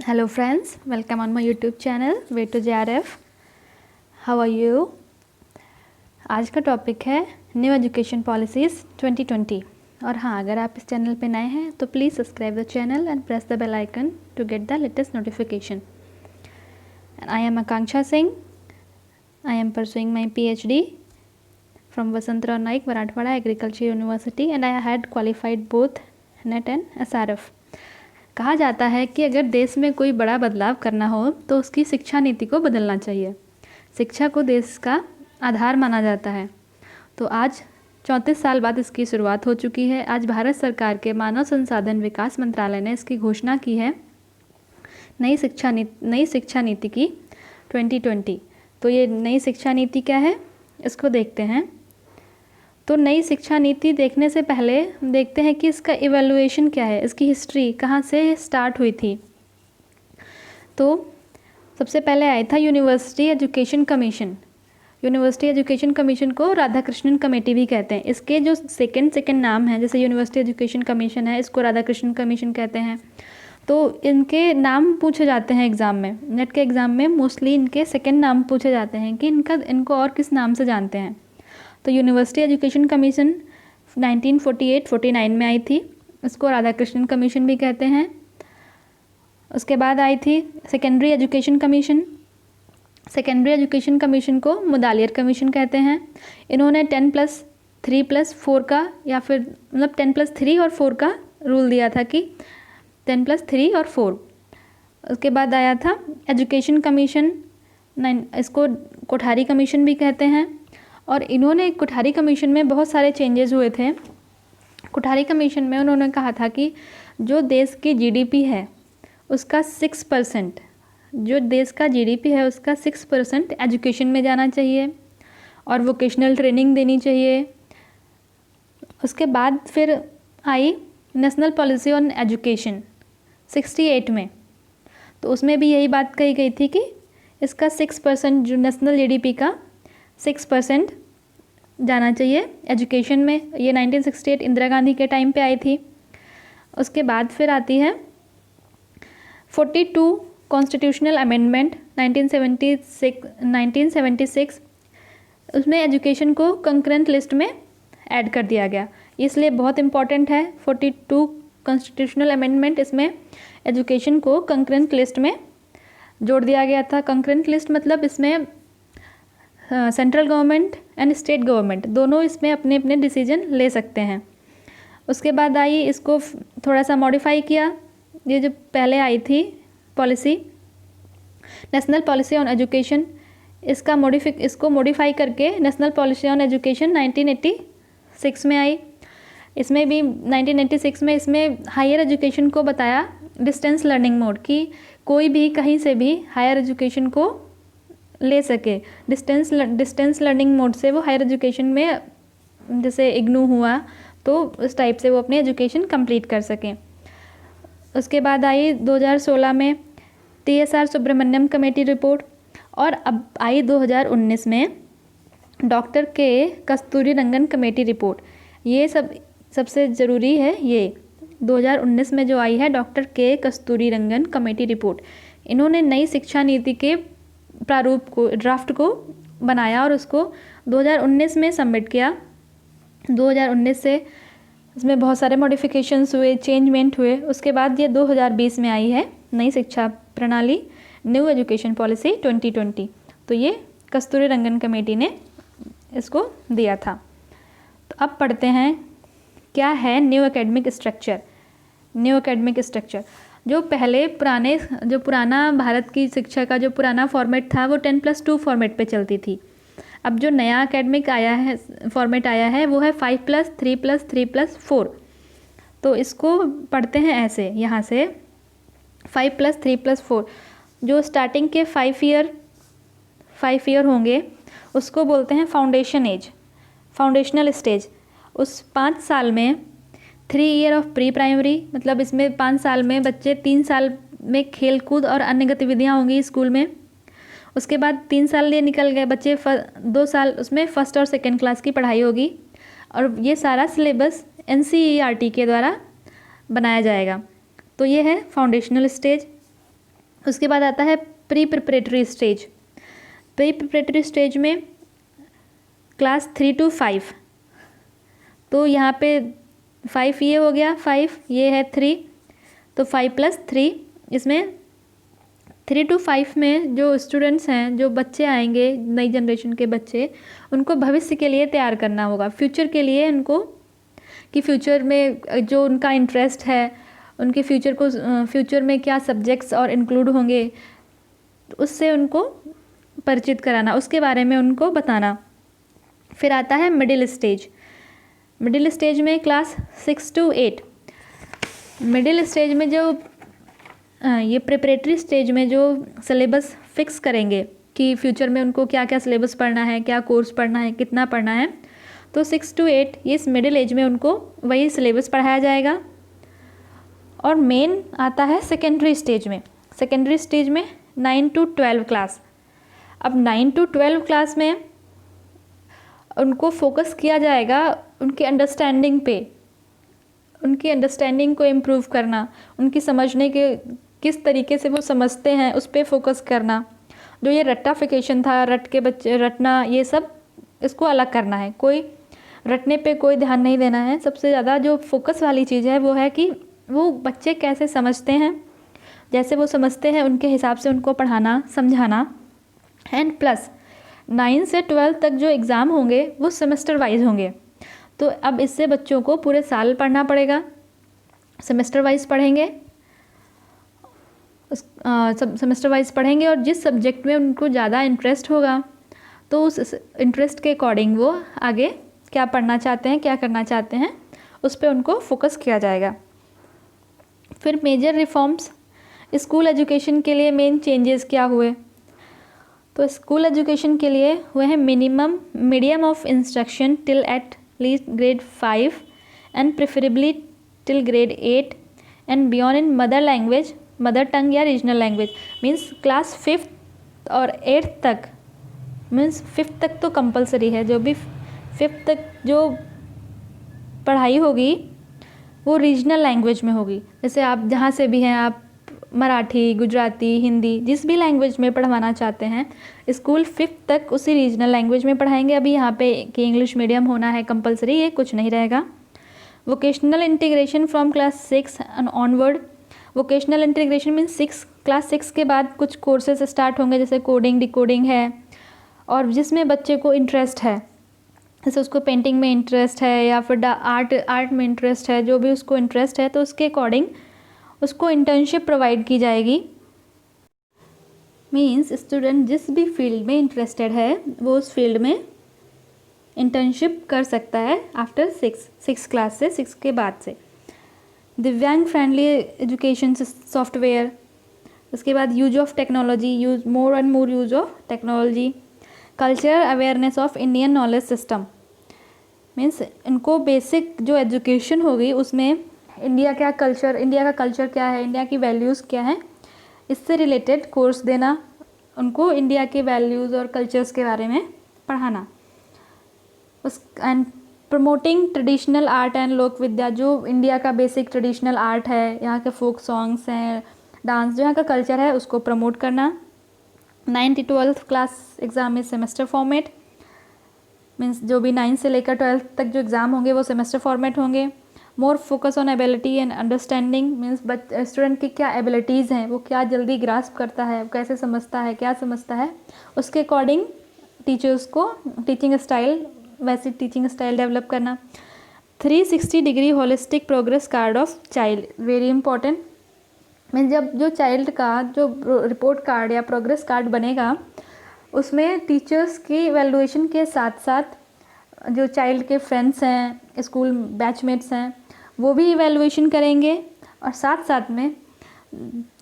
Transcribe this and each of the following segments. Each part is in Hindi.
Hello friends, welcome on my YouTube channel Way to JRF. How are you? आज का टॉपिक है न्यू एजुकेशन पॉलिसीज़ 2020। और हाँ, अगर आप इस चैनल पे नए हैं तो please subscribe the channel and press the bell icon to get the latest notification. I am Akanksha Singh. I am pursuing my PhD from Vasantrao Naik, Marathwada Agriculture University and I had qualified both NET and SRF. कहा जाता है कि अगर देश में कोई बड़ा बदलाव करना हो तो उसकी शिक्षा नीति को बदलना चाहिए। शिक्षा को देश का आधार माना जाता है। तो आज 34 साल बाद इसकी शुरुआत हो चुकी है। आज भारत सरकार के मानव संसाधन विकास मंत्रालय ने इसकी घोषणा की है नई शिक्षा नीति की 2020। तो ये नई शिक्षा नीति क्या है, इसको देखते हैं। तो नई शिक्षा नीति देखने से पहले देखते हैं कि इसका इवैल्यूएशन क्या है, इसकी हिस्ट्री कहाँ से स्टार्ट हुई थी। तो सबसे पहले आया था university education commission. University education commission को राधाकृष्णन कमेटी भी कहते हैं। इसके जो सेकंड नाम है, जैसे यूनिवर्सिटी एजुकेशन कमीशन है, इसको राधाकृष्णन कमीशन कहते हैं। तो इनके नाम पूछे जाते हैं एग्ज़ाम में, नेट के एग्ज़ाम में मोस्टली इनके सेकंड नाम पूछे जाते हैं कि इनको और किस नाम से जानते हैं। तो यूनिवर्सिटी एजुकेशन कमीशन 1948-49 में आई थी, इसको राधाकृष्णन कमीशन भी कहते हैं। उसके बाद आई थी secondary education commission. Secondary education commission को मुदालियर कमीशन कहते हैं। इन्होंने 10+3+4 का या फिर मतलब 10+3 और 4 का रूल दिया था कि 10+3 और 4। उसके बाद आया था एजुकेशन कमीशन, इसको कोठारी कमीशन भी कहते हैं। और इन्होंने कोठारी कमीशन में बहुत सारे चेंजेस हुए थे। कोठारी कमीशन में उन्होंने कहा था कि जो देश की जीडीपी है उसका 6%, जो देश का जीडीपी है उसका 6% एजुकेशन में जाना चाहिए और वोकेशनल ट्रेनिंग देनी चाहिए। उसके बाद फिर आई नेशनल पॉलिसी ऑन एजुकेशन 68 में। तो उसमें भी यही बात कही गई थी कि इसका 6%, जो नेशनल जीडीपी का 6% जाना चाहिए एजुकेशन में। ये 1968 इंदिरा गांधी के टाइम पे आई थी। उसके बाद फिर आती है 42 कॉन्स्टिट्यूशनल अमेंडमेंट 1976। उसमें एजुकेशन को कंकरेंट लिस्ट में ऐड कर दिया गया, इसलिए बहुत इम्पॉर्टेंट है 42 कॉन्स्टिट्यूशनल अमेंडमेंट। इसमें एजुकेशन को कंकरेंट लिस्ट में जोड़ दिया गया था। कंकरेंट लिस्ट मतलब इसमें central government and state government दोनों इसमें अपने अपने डिसीजन ले सकते हैं। उसके बाद आई, इसको थोड़ा सा मॉडिफाई किया। ये जो पहले आई थी policy national policy on education, इसको मॉडिफाई करके नेशनल पॉलिसी ऑन एजुकेशन 1986 में आई। इसमें भी 1986 में इसमें हायर एजुकेशन को बताया डिस्टेंस लर्निंग मोड, कि कोई भी कहीं से भी हायर एजुकेशन को ले सके। डिस्टेंस लर्निंग मोड से वो हायर एजुकेशन में, जैसे इग्नू हुआ तो उस टाइप से वो अपनी एजुकेशन कंप्लीट कर सकें। उसके बाद आई 2016 में TSR सुब्रमण्यम कमेटी रिपोर्ट। और अब आई 2019 में डॉक्टर के कस्तूरीरंगन कमेटी रिपोर्ट। ये सबसे ज़रूरी है। ये 2019 में जो आई है डॉक्टर के कस्तूरीरंगन कमेटी रिपोर्ट, इन्होंने नई शिक्षा नीति के प्रारूप को, ड्राफ्ट को बनाया और उसको 2019 में सबमिट किया। 2019 से इसमें बहुत सारे मॉडिफिकेशंस हुए, चेंजमेंट हुए। उसके बाद ये 2020 में आई है नई शिक्षा प्रणाली, न्यू एजुकेशन पॉलिसी 2020। तो ये कस्तूरीरंगन कमेटी ने इसको दिया था। तो अब पढ़ते हैं क्या है new academic structure. New academic structure जो पुराना भारत की शिक्षा का जो पुराना फॉर्मेट था वो 10+2 फॉर्मेट पे चलती थी। अब जो नया एकेडमिक फॉर्मेट आया है वो है 5+3+3+4। तो इसको पढ़ते हैं ऐसे, यहाँ से 5+3+4। जो स्टार्टिंग के 5 ईयर होंगे उसको बोलते हैं फाउंडेशनल स्टेज। उस 5 साल में 3 ईयर ऑफ प्री प्राइमरी, मतलब इसमें 5 साल में बच्चे 3 साल में खेल कूद और अन्य गतिविधियाँ होंगी स्कूल में। उसके बाद 3 साल ये निकल गए, बच्चे 2 साल उसमें फर्स्ट और सेकंड क्लास की पढ़ाई होगी। और ये सारा सिलेबस NCERT के द्वारा बनाया जाएगा। तो ये है फाउंडेशनल स्टेज। उसके बाद आता है pre preparatory stage. Pre preparatory stage में क्लास 3 to 5, तो यहाँ पे 5 ये हो गया, 5 ये है 3, तो 5 + 3, इसमें 3 to 5 में जो स्टूडेंट्स हैं, जो बच्चे आएंगे, नई जनरेशन के बच्चे, उनको भविष्य के लिए तैयार करना होगा, फ्यूचर के लिए उनको, कि फ्यूचर में जो उनका इंटरेस्ट है, उनके फ्यूचर में क्या सब्जेक्ट्स और इंक्लूड होंगे, उससे उनको परिचित कराना, उसके बारे में उनको बताना। फिर आता है मिडिल स्टेज। मिडिल स्टेज में क्लास 6 to 8। मिडिल स्टेज में जो ये प्रिपरेटरी स्टेज में जो सिलेबस फिक्स करेंगे कि फ्यूचर में उनको क्या क्या सिलेबस पढ़ना है, क्या कोर्स पढ़ना है, कितना पढ़ना है, तो 6 to 8 ये इस मिडिल एज में उनको वही सिलेबस पढ़ाया जाएगा। और मेन आता है सेकेंडरी स्टेज में। सेकेंडरी स्टेज में 9 to 12 क्लास। अब 9 to 12 क्लास में उनको फोकस किया जाएगा उनकी अंडरस्टैंडिंग पे, उनकी अंडरस्टैंडिंग को इम्प्रूव करना, उनकी समझने के किस तरीके से वो समझते हैं उस पर फोकस करना। जो ये रट्टाफिकेशन था, रट के बच्चे रटना, ये सब इसको अलग करना है। कोई रटने पे कोई ध्यान नहीं देना है। सबसे ज़्यादा जो फोकस वाली चीज़ है वो है कि वो बच्चे कैसे समझते हैं, जैसे वो समझते हैं उनके हिसाब से उनको पढ़ाना, समझाना। एंड प्लस 9 से 12 तक जो एग्ज़ाम होंगे वो सेमेस्टर वाइज होंगे, तो अब इससे बच्चों को पूरे साल पढ़ना पड़ेगा। सेमेस्टर वाइज पढ़ेंगे, सब सेमेस्टर वाइज पढ़ेंगे, और जिस सब्जेक्ट में उनको ज़्यादा इंटरेस्ट होगा तो उस इंटरेस्ट के अकॉर्डिंग वो आगे क्या पढ़ना चाहते हैं, क्या करना चाहते हैं, उस पर उनको फोकस किया जाएगा। फिर मेजर रिफॉर्म्स, स्कूल एजुकेशन के लिए मेन चेंजेस क्या हुए, तो स्कूल एजुकेशन के लिए हुए हैं minimum medium of instruction till at least grade 5 and preferably till grade 8 and beyond in mother language, mother tongue या regional language. Means class 5th और 8th तक, मीन्स 5th तक तो कंपलसरी है, जो भी 5th तक जो पढ़ाई होगी वो रीजनल लैंग्वेज में होगी। जैसे आप जहाँ से भी हैं, आप मराठी, गुजराती, हिंदी, जिस भी लैंग्वेज में पढ़वाना चाहते हैं, स्कूल 5th तक उसी रीजनल लैंग्वेज में पढ़ाएंगे। अभी यहाँ पे कि इंग्लिश मीडियम होना है कंपलसरी, ये कुछ नहीं रहेगा। Vocational integration from class 6 and onward. Vocational integration means class 6 के बाद कुछ कोर्सेज स्टार्ट होंगे, जैसे कोडिंग, डिकोडिंग है, और जिसमें बच्चे को इंटरेस्ट है, जैसे उसको पेंटिंग में इंटरेस्ट है या फिर आर्ट में इंटरेस्ट है, जो भी उसको इंटरेस्ट है, तो उसके अकॉर्डिंग उसको इंटर्नशिप प्रोवाइड की जाएगी। मीन्स स्टूडेंट जिस भी फील्ड में इंटरेस्टेड है वो उस फील्ड में इंटर्नशिप कर सकता है आफ्टर 6 क्लास से, 6 के बाद से। दिव्यांग फ्रेंडली एजुकेशन सॉफ्टवेयर, उसके बाद use of technology, use more and more use of technology, cultural awareness of Indian knowledge system. Means इनको बेसिक जो एजुकेशन होगी उसमें इंडिया का कल्चर क्या है, इंडिया की वैल्यूज़ क्या हैं, इससे रिलेटेड कोर्स देना, उनको इंडिया के वैल्यूज़ और कल्चर्स के बारे में पढ़ाना। And promoting traditional art and लोक विद्या, जो इंडिया का बेसिक ट्रेडिशनल आर्ट है, यहाँ के फोक सॉन्ग्स हैं, डांस, जो यहाँ का कल्चर है, उसको प्रमोट करना। 9th to 12th class exam में सेमेस्टर फॉर्मेट, मीन्स जो भी 9 से लेकर 12th तक जो एग्ज़ाम होंगे वो सेमेस्टर फॉर्मेट होंगे। More focus on ability and understanding, means student की क्या एबिलिटीज़ हैं, वो क्या जल्दी ग्रास्प करता है, कैसे समझता है, क्या समझता है, उसके अकॉर्डिंग टीचर्स को टीचिंग स्टाइल, वैसे टीचिंग स्टाइल डेवलप करना। 360 degree holistic progress card of child, very important. मैं जब जो चाइल्ड का जो रिपोर्ट कार्ड या प्रोग्रेस कार्ड बनेगा उसमें टीचर्स की इवैल्यूएशन के साथ साथ जो चाइल्ड के फ्रेंड्स हैं, स्कूल बैचमेट्स हैं, वो भी इवैल्यूएशन करेंगे, और साथ साथ में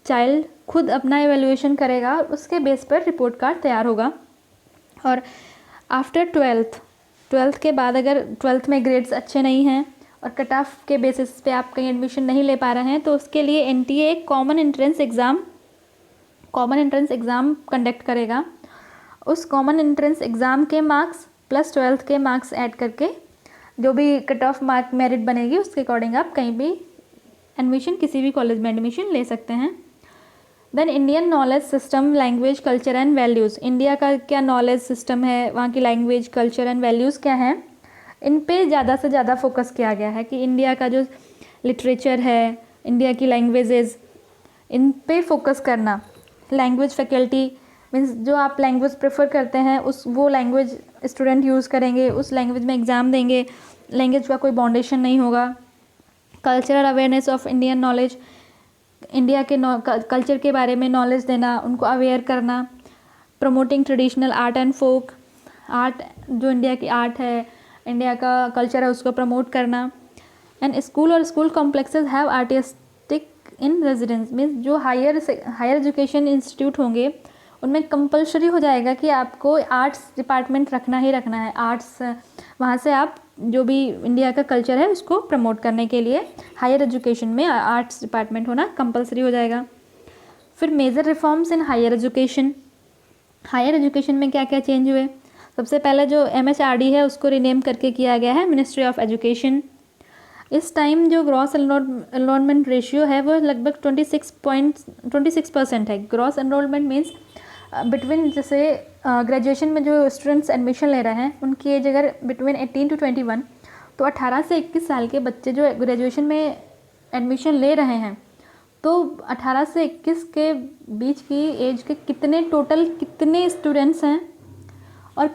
चाइल्ड खुद अपना इवैल्यूएशन करेगा और उसके बेस पर रिपोर्ट कार्ड तैयार होगा। और आफ्टर 12th के बाद अगर 12th में ग्रेड्स अच्छे नहीं हैं और कट ऑफ के बेसिस पे आप कहीं एडमिशन नहीं ले पा रहे हैं, तो उसके लिए एनटीए एक कॉमन एंट्रेंस एग्ज़ाम कंडक्ट करेगा। उस कॉमन एंट्रेंस एग्ज़ाम के मार्क्स प्लस 12th के मार्क्स ऐड करके जो भी कट ऑफ मार्क मेरिट बनेगी उसके अकॉर्डिंग आप कहीं भी एडमिशन, किसी भी कॉलेज में एडमिशन ले सकते हैं। Then Indian knowledge system, language, culture and values. India का क्या नॉलेज सिस्टम है, वहाँ की लैंग्वेज, कल्चर एंड वैल्यूज़ क्या हैं, इन पे ज़्यादा से ज़्यादा फोकस किया गया है कि इंडिया का जो लिटरेचर है, इंडिया की लैंग्वेजेस, इन पे फोकस करना। लैंग्वेज फैकल्टी मीन्स जो आप लैंग्वेज प्रेफर करते हैं उस वो लैंग्वेज स्टूडेंट यूज़ करेंगे, उस लैंग्वेज में एग्ज़ाम देंगे, लैंग्वेज का कोई बाउंडेशन नहीं होगा। Cultural awareness of Indian knowledge, India के कल्चर के बारे में नॉलेज देना, उनको अवेयर करना। Promoting traditional art and folk, art जो इंडिया की आर्ट है, इंडिया का कल्चर है, उसको प्रमोट करना। एंड स्कूल और school complexes have artistic in residence means जो हायर एजुकेशन इंस्टीट्यूट होंगे उनमें कंपलसरी हो जाएगा कि आपको आर्ट्स डिपार्टमेंट रखना ही रखना है। आर्ट्स वहाँ से आप जो भी इंडिया का कल्चर है उसको प्रमोट करने के लिए हायर एजुकेशन में आर्ट्स डिपार्टमेंट होना कंपलसरी हो जाएगा। फिर major reforms in higher education, higher education में क्या क्या चेंज हुए। सबसे पहले जो MHRD है उसको रीनेम करके किया गया है मिनिस्ट्री ऑफ एजुकेशन। इस टाइम जो ग्रॉस एनरोलमेंट रेशियो है वो लगभग 26% है। ग्रॉस एनरोलमेंट मीन्स बिटवीन जैसे ग्रेजुएशन में जो स्टूडेंट्स एडमिशन ले रहे हैं उनकी एज अगर बिटवीन 18 to 21, तो 18 से 21 साल के बच्चे जो ग्रेजुएशन में एडमिशन ले रहे हैं तो 18 से 21 के बीच की एज के कितने स्टूडेंट्स हैं और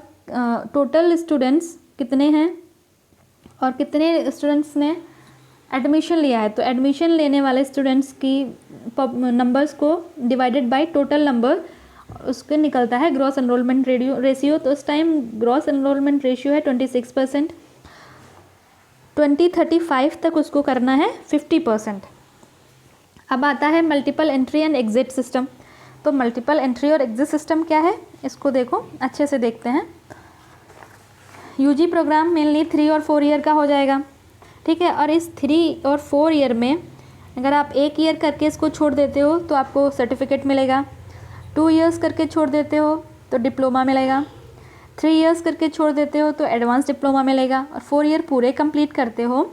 टोटल स्टूडेंट्स कितने हैं और कितने स्टूडेंट्स ने एडमिशन लिया है। तो एडमिशन लेने वाले स्टूडेंट्स की नंबर्स को डिवाइडेड बाय टोटल नंबर, उसके निकलता है ग्रॉस एनरोलमेंट रेशियो। तो उस टाइम ग्रॉस एनरोलमेंट रेशियो है 26%। 2035 तक उसको करना है 50%। अब आता है multiple entry and exit system. तो मल्टीपल एंट्री और एग्जिट सिस्टम क्या है, इसको देखो अच्छे से देखते हैं। UG प्रोग्राम मेनली 3 और 4 ईयर का हो जाएगा, ठीक है। और इस 3 और 4 ईयर में अगर आप 1 ईयर करके इसको छोड़ देते हो तो आपको सर्टिफिकेट मिलेगा, 2 इयर्स करके छोड़ देते हो तो डिप्लोमा मिलेगा, 3 इयर्स करके छोड़ देते हो तो एडवांस डिप्लोमा मिलेगा, और 4 ईयर पूरे कंप्लीट करते हो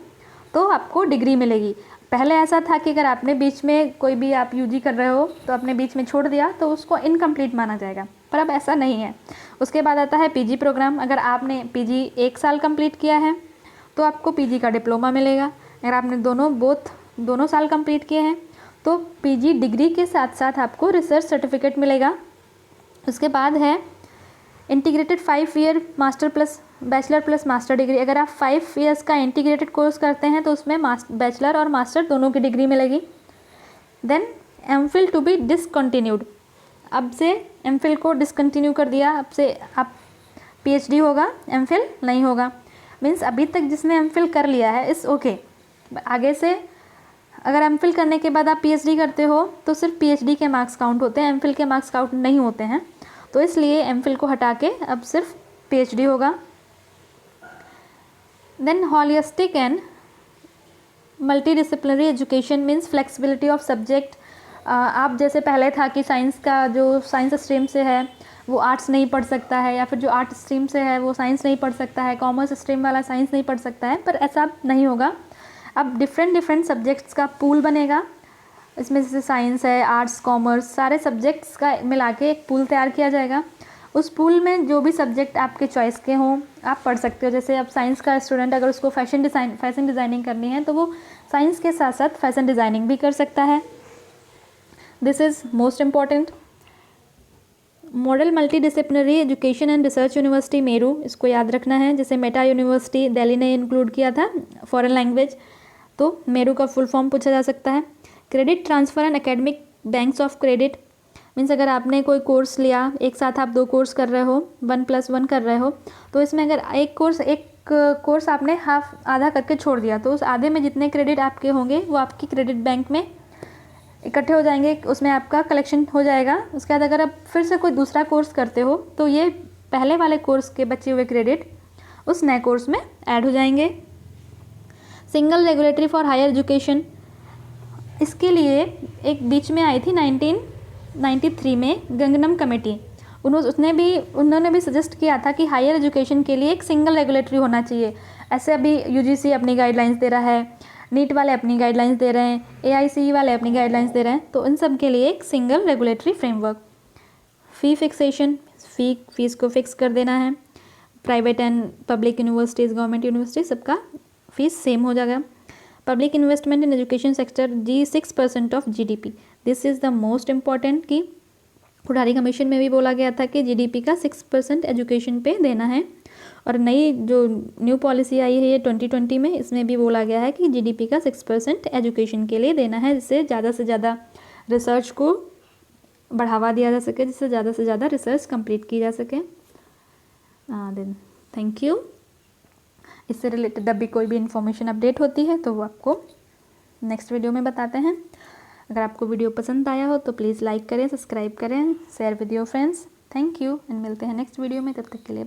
तो आपको डिग्री मिलेगी। पहले ऐसा था कि अगर आपने बीच में कोई भी आप UG कर रहे हो तो आपने बीच में छोड़ दिया तो उसको इनकम्प्लीट माना जाएगा, पर अब ऐसा नहीं है। उसके बाद आता है PG प्रोग्राम। अगर आपने PG 1 साल कंप्लीट किया है तो आपको PG का डिप्लोमा मिलेगा। अगर आपने दोनों साल कंप्लीट किए हैं तो PG डिग्री के साथ साथ आपको रिसर्च सर्टिफिकेट मिलेगा। उसके बाद है integrated 5 year master plus bachelor plus master degree. अगर आप 5 ईयर्स का इंटीग्रेटेड कोर्स करते हैं तो उसमें बैचलर और मास्टर दोनों की डिग्री मिलेगी। Then MPhil to be discontinued, अब से MPhil को डिसकंटिन्यू कर दिया, अब से आप PhD होगा, MPhil नहीं होगा। मीन्स अभी तक जिसने MPhil कर लिया है इस ओके, आगे से अगर MPhil करने के बाद आप PhD करते हो तो सिर्फ PhD के मार्क्स काउंट होते हैं, MPhil के मार्क्स काउंट नहीं होते हैं। तो इसलिए MPhil को हटा के अब सिर्फ PhD होगा। Then holistic and multidisciplinary education means flexibility of subject. आप जैसे पहले था कि साइंस का जो साइंस स्ट्रीम से है वो आर्ट्स नहीं पढ़ सकता है, या फिर जो आर्ट स्ट्रीम से है वो साइंस नहीं पढ़ सकता है, कॉमर्स स्ट्रीम वाला साइंस नहीं पढ़ सकता है, पर ऐसा नहीं होगा। अब डिफरेंट सब्जेक्ट्स का पूल बनेगा, इसमें जैसे साइंस है, आर्ट्स, कॉमर्स, सारे सब्जेक्ट्स का मिला के एक पूल तैयार किया जाएगा। उस पूल में जो भी सब्जेक्ट आपके चॉइस के हों आप पढ़ सकते हो। जैसे अब साइंस का स्टूडेंट अगर उसको फैशन डिज़ाइनिंग करनी है तो वो साइंस के साथ साथ फैशन डिज़ाइनिंग भी कर सकता है। This is most important. Model multi disciplinary education and research university Meru, इसको याद रखना है। जैसे मेटा यूनिवर्सिटी दिल्ली ने इंक्लूड किया था फॉरेन लैंग्वेज, तो मेरू का फुल फॉर्म पूछा जा सकता है। Credit transfer and academic banks of credit means अगर आपने कोई कोर्स लिया, एक साथ आप 2 कोर्स कर रहे हो, 1+1 कर रहे हो, तो इसमें अगर एक कोर्स आपने आधा करके छोड़ दिया तो उस आधे में जितने क्रेडिट आपके होंगे वो आपकी क्रेडिट बैंक में इकट्ठे हो जाएंगे, उसमें आपका कलेक्शन हो जाएगा। उसके बाद अगर आप फिर से कोई दूसरा कोर्स करते हो तो ये पहले वाले कोर्स के बचे हुए क्रेडिट उस नए कोर्स में ऐड हो जाएंगे। Single regulatory for higher education, इसके लिए एक बीच में आई थी 1993 में गंगनम कमेटी। उन्होंने भी सजेस्ट किया था कि हायर एजुकेशन के लिए एक सिंगल रेगुलेटरी होना चाहिए। ऐसे अभी UGC अपनी गाइडलाइंस दे रहा है, नीट वाले अपनी गाइडलाइंस दे रहे हैं, AICE वाले अपनी गाइडलाइंस दे रहे हैं। तो इन सब के लिए एक single regulatory framework. Fee fixation, fees को फिक्स कर देना है। Private and public universities, government university, सबका फीस सेम हो जाएगा। Public investment in education sector जी 6% of GDP। This is the most important कि कोठारी कमीशन में भी बोला गया था कि GDP का 6% एजुकेशन पे देना है। और नई जो न्यू पॉलिसी आई है ये 2020 में, इसमें भी बोला गया है कि GDP का 6% एजुकेशन के लिए देना है, जिससे ज़्यादा से ज़्यादा रिसर्च को बढ़ावा दिया जा सके, जिससे ज़्यादा से ज़्यादा रिसर्च कंप्लीट की जा सके। Then thank you. इससे रिलेटेड अभी कोई भी इन्फॉर्मेशन अपडेट होती है तो वो आपको नेक्स्ट वीडियो में बताते हैं। अगर आपको वीडियो पसंद आया हो तो प्लीज़ लाइक करें, सब्सक्राइब करें, share with your friends. Thank you and मिलते हैं नेक्स्ट वीडियो में। तब तक के लिए